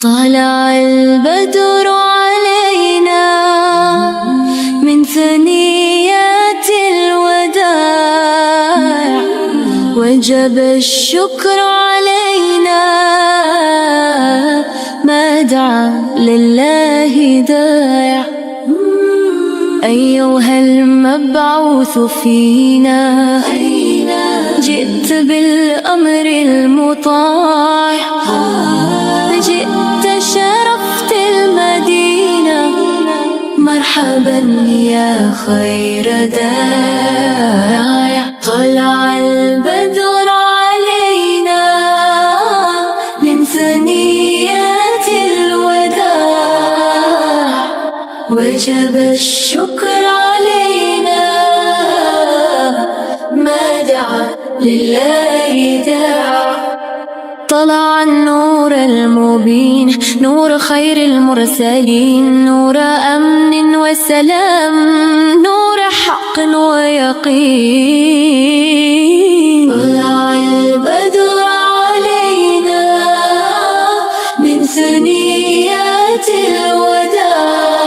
طلع البدر علينا من ثنيات الوداع، وجب الشكر علينا ما دعا لله داع. أيها المبعوث فينا، جئت بالأمر المطاع، جئت شرفت المدينة، مرحبا يا خير داع. طلع البدر علينا من ثنيات الوداع، وجب الشكر علينا ما دعا لله داع. طلع النور المبين، نور خير المرسلين، نور أمن وسلام، نور حق ويقين. طلع البدر علينا من ثنيات الوداع،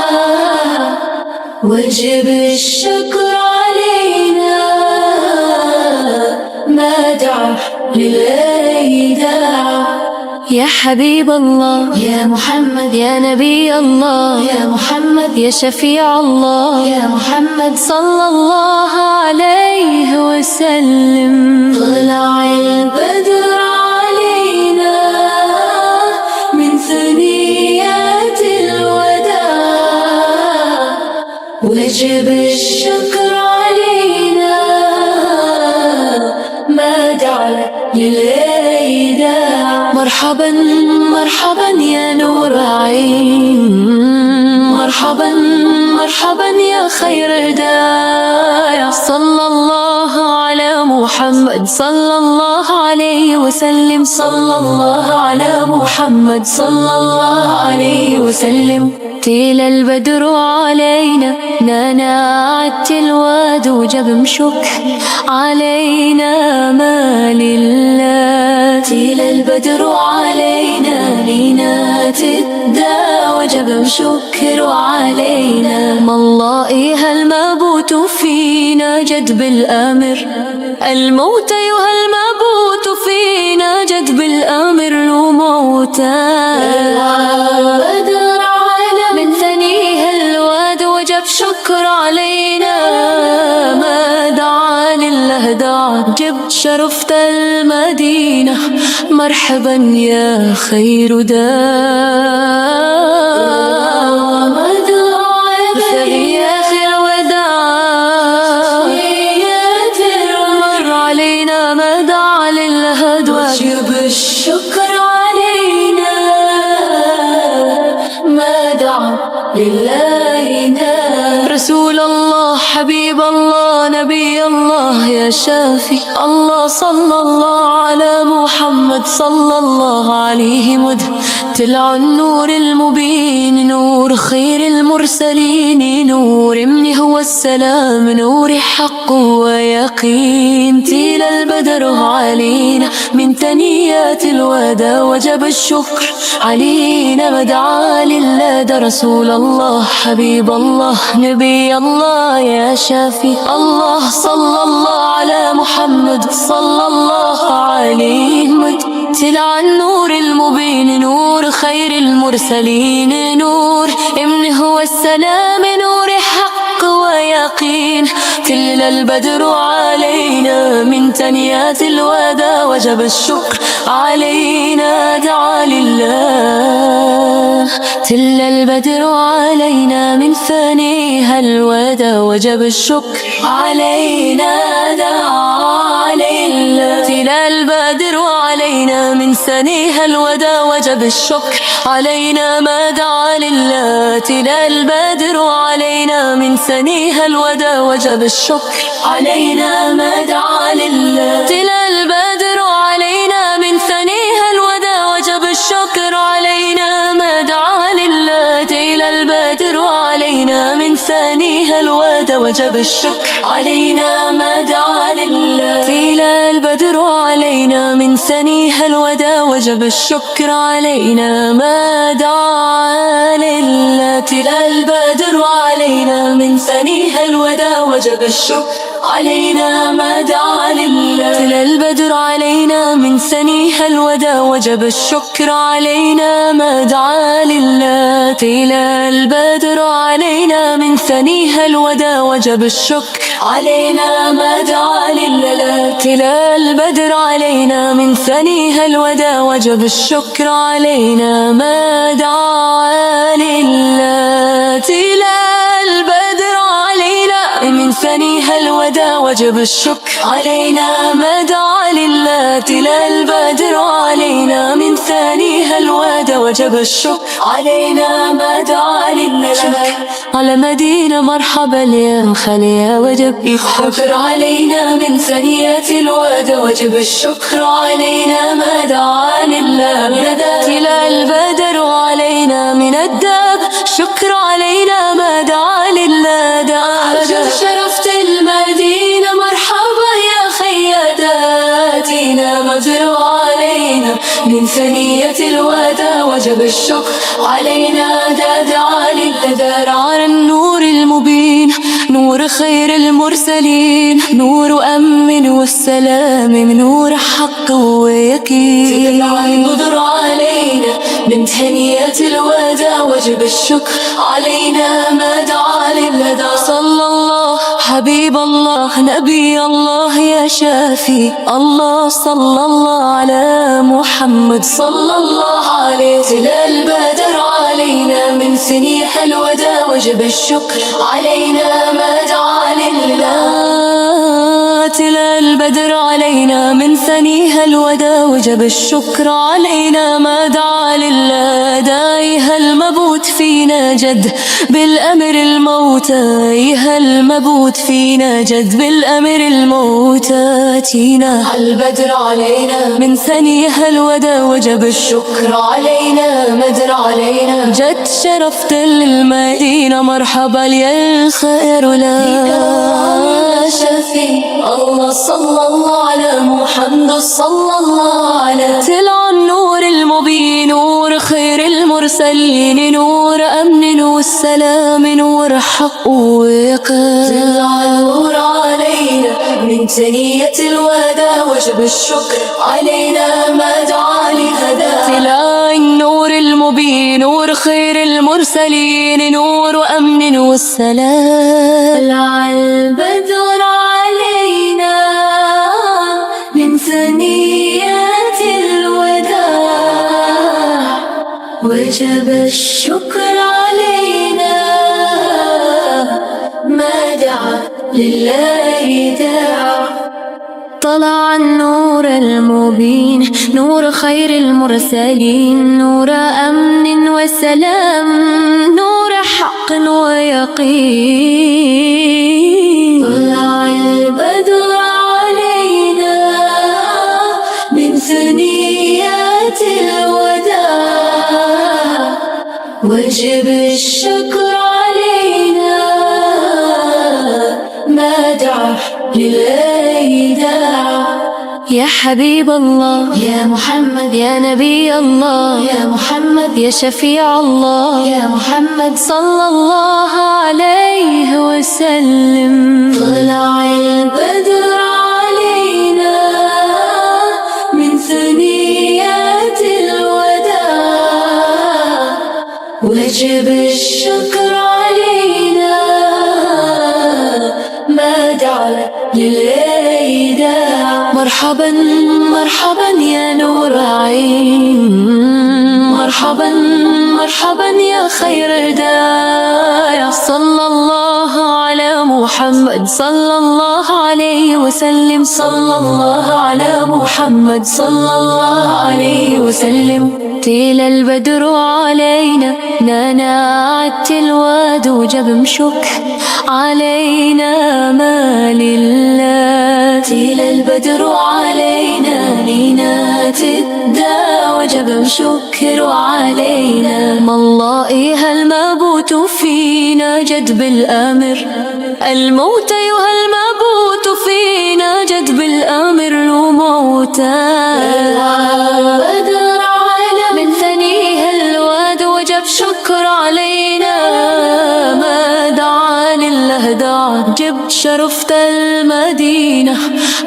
وجب الشكر علينا ما دعا لله داع. يا حبيب الله يا محمد، يا نبي الله يا محمد، يا شفيع الله يا محمد، صلى الله عليه وسلم. طلع البدر علينا من ثنيات الوداع، وجب الشكر علينا ما دعا لله داع. مرحبا مرحبا يا نور عين، مرحبا مرحبا يا خير داع. صلى الله على محمد صلى الله عليه وسلم، صلى الله على محمد صلى الله عليه وسلم. تيل البدر علينا نانا التلواد، وجب مشك علينا ما لله. تيل البدر علينا لينا تدى، وجب مشكر علينا. ما الله إيها المبوت فينا جد بالأمر، الموت أيها المبوت فينا جد بالأمر لو موتا. من ثنيه الواد وجب شكر علينا ما دعا لله داع. جبت شرفت المدينة، مرحبا يا خير داع. ثنيات الوداع، مر علينا ما دعا لله داع. وجب الشكر علينا ما دعا لله داع. رسول الله حبيب الله نبي الله يا شافي الله، صلى الله على محمد صلى الله عليه مد. طلع النور المبين، نور خير المرسلين، نور من هو السلام، نور حق ويقين. تيل البدر علينا من ثنيات الوداع، وجب الشكر علينا ما دعا لله. ده رسول الله حبيب الله نبي الله يا شافي الله، صلى الله على محمد صلى الله عليه مد. طلع النور المبين، نور خير المرسلين، نور من هو السلام، نور حق ويقين. تل البدر علينا من ثنيات الوداع، وجب الشكر علينا دعا لله. تل البدر علينا من ثنيها الوداع، وجب الشكر علينا دعا لله. تل البدر علينا من ثنيها الوداع، وجب الشكر علينا ما دعا لله. تل البدر علينا من ثنيها الوداع، وجب الشكر علينا ما دعا لله. تل البدر علينا من ثنيها الوداع، وجب الشكر علينا ما دعا لله. تل البدر علينا من ثانيها الوداع وجب الشكر علينا ما دعا لله. طلع البدر علينا من ثنيها الوداع وجب الشكر علينا ما دعا لله. طلع البدر علينا من ثنيها الوداع وجب الشكر علينا ما دعا لله. طلع البدر علينا من ثنيها الوداع وجب الشكر علينا ما دعا لله. طلع البدر علينا من ثنيها الوداع وجب الشكر علينا ما دعا لله. طلع البدر علينا من ثنيها الوداع وجب الشكر علينا ما دعا لله. طلع البدر علينا من ثنيها الوداع وجب الشكر علينا ما دعا لله. طلع البدر علينا من ثنيها الوداع وجب الشكر علينا ما دعا لله. على مدينة مرحبا يا خليا وجب الشكر علينا من ثنيات الوداع وجب الشكر علينا ما دعا لله. طلع البدر علينا من الداب شكر علينا ما دعا لله. شرفت المدينة مرحبا يا خياداتنا مدر علينا من ثنية الوداع وجب الشكر علينا دعا لله. دار على النور المبين نور خير المرسلين نور أمن والسلام من نور حق ويقين. طلع البدر علينا من ثنية الوداع وجب الشكر علينا ما دعا لله. صلى الله حبيب الله نبي الله يا شافي الله صلى الله على محمد صلى الله عليه. طلع البدر علينا من ثنيها الوداع وجب الشكر علينا ما دعا لله. طلع البدر علينا من ثنيها الوداع وجب الشكر علينا ما دعا لله. دايها المبوت فينا جد بالأمر الموت ايها المبوت فينا جد بالأمر الموت تينا. البدر علينا من ثنيها الوداع وجب الشكر علينا مدر علينا جد شرفت المدينة مرحبا يا الخير لا شفي الله صلى الله على محمد صلى الله على. طلع النور المبين نور خير المرسلين نور أمن والسلام نور حق ويقين. طلع النور علينا من ثنية الوداع وجب الشكر علينا ما دعا لهدى. طلع النور المبين نور خير المرسلين نور أمن والسلام. طلع البدر علينا من ثنيات الوداع وجب الشكر علينا ما دعا لله داع. طلع النور المبين نور خير المرسلين نور أمن وسلام نور حق ويقين. طلع البدر علينا من ثنيات الوداع وجب الشكر علينا ما دعا لله داع. يا حبيب الله يا محمد يا نبي الله يا محمد يا شفيع الله يا محمد صلى الله عليه وسلم. طلع البدر علينا من ثنيات الوداع وجب الشكر علينا ما دعا لله داع. مرحبا مرحبا يا نور عين مرحبا مرحبا يا خير داع. صلى الله على محمد صلى الله عليه وسلم صلى الله على محمد صلى الله عليه وسلم. طلع البدر علينا نانعت الواد وجب مشك علينا ما لله. طلع البدر علينا نينات الدا وجب مشكر علينا ما الله المبوت فينا جد بالآمر الموت أيها المبعوث فينا جد بالآمر له موتا من ثنيه الواد وجب شكر علينا ما دعا لله دعا جبت شرفت المدينة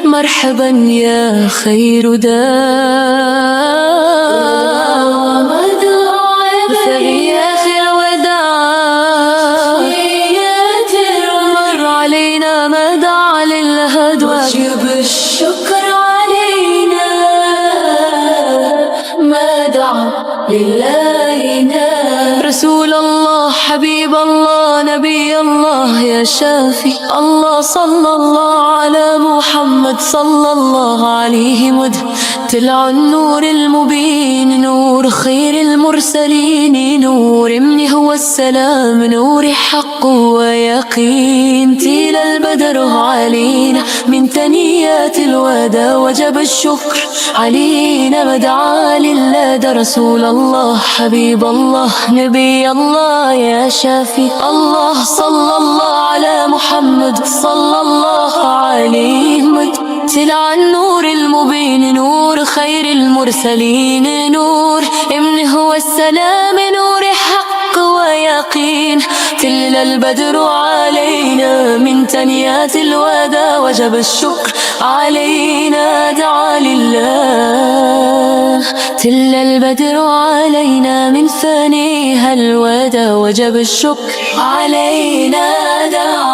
مرحبا يا خير دار يا آخر وداع مر علينا ما دعا لله دعا وجب الشكر علينا ما دعا لله نار رسول الله حبيب الله نبي الله يا شافي الله صلى الله على محمد صلى الله عليه طلع النور المبين نور خير المرسلين نور من هو السلام نور حق ويقين تيل البدر علينا من ثنيات الوداع وجب الشكر علينا مدعا لله ده رسول الله حبيب الله نبي الله يا شافي الله صلى الله على محمد صلى الله عليه طلع النور المبين نور خير المرسلين نور من هو السلام نور حق ويقين تل البدر علينا من ثنيات الوداع وجب الشكر علينا دعا لله تل البدر علينا من ثنيها الوداع وجب الشكر علينا دعا